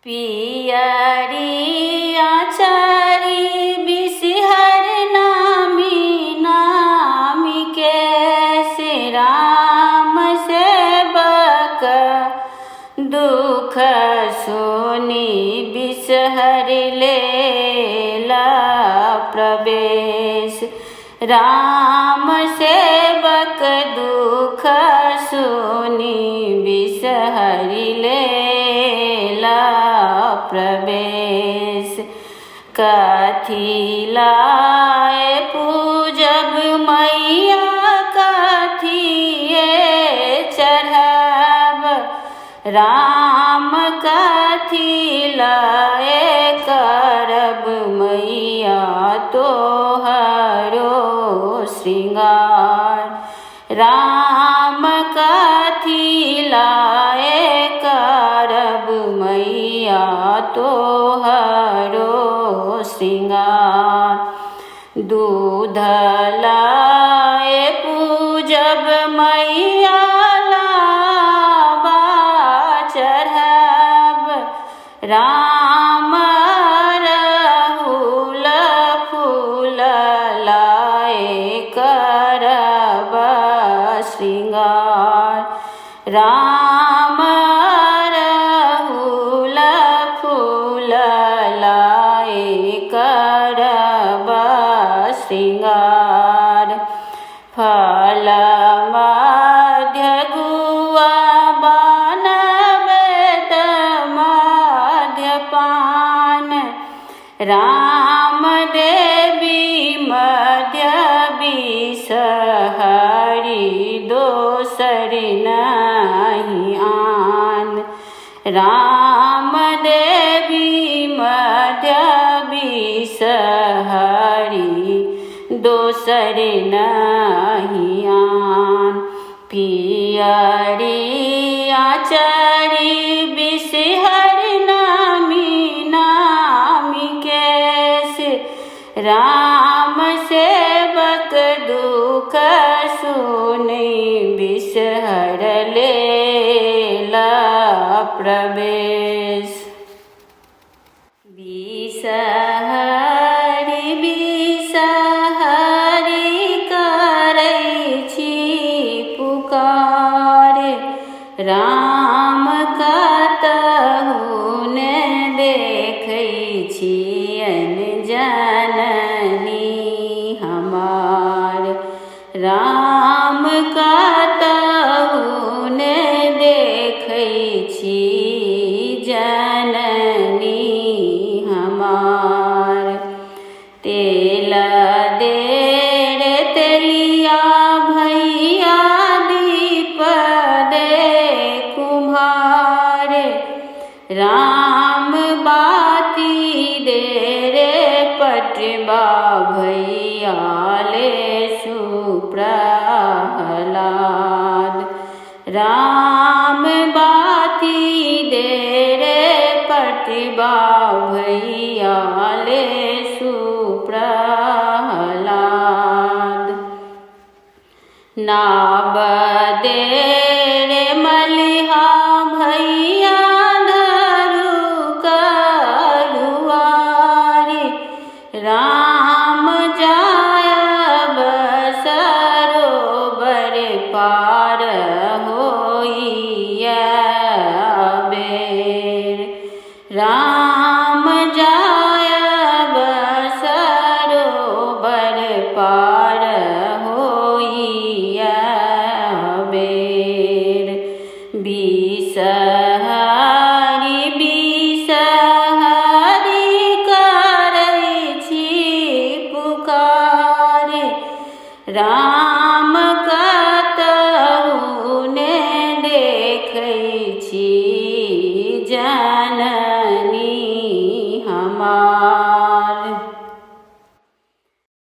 पियरी आचारी बिसहर नामी नामी कैसे राम सेवक दुख सुनी बिसहर लेला प्रवेश। राम सेवक दुख सुनी बिसहर लेला प्रवेश। कथी लाए पूजब मैया कथिए चढ़ब। राम कथी लाए करब मैया तोहरो श्रृंगार। राम कथी लाए करब मैया तोहरो श्रृंगार। दूध लाए पूजब मैया लाबा चढ़ब। राम अड़हुल फूल लाए करब श्रृंगार। राम अड़हुल फूल लाए करब श्रृंगार। फल मध्य गुआ बनबेत मध्य पान। राम देवी मध्य बिसहरी दोसर नहीं आन। राम देवी मध्य बिसहरी दोसर नहीं आन। पियरी आचारी बिसहर नामी नामी कैसे राम सेवक दुख सुनी बिसहर लेला प्रवेश। बिसहरी बिसहरी करै छी पुकार। राम कतहु ने देखै छियन जननी हमार। राम कतहु ने देखै छी जननी हमार। तेल देर तेलिया भैया दीप दे कुम्हार। राम बाती दे रे पटवा भैया ले सुप्रहलाद। राम बाती दे रे पटवा भैया ले सुप्रहलाद। नाब दे रे मलिहा भैया धरु कलुआरी। राम जायब सरोवर पार होइया बेर। राम जायब सरोवर पार होइया बेर। बिसहरी बिसहरी करै छी पुकार। राम कतहु ने देखै छी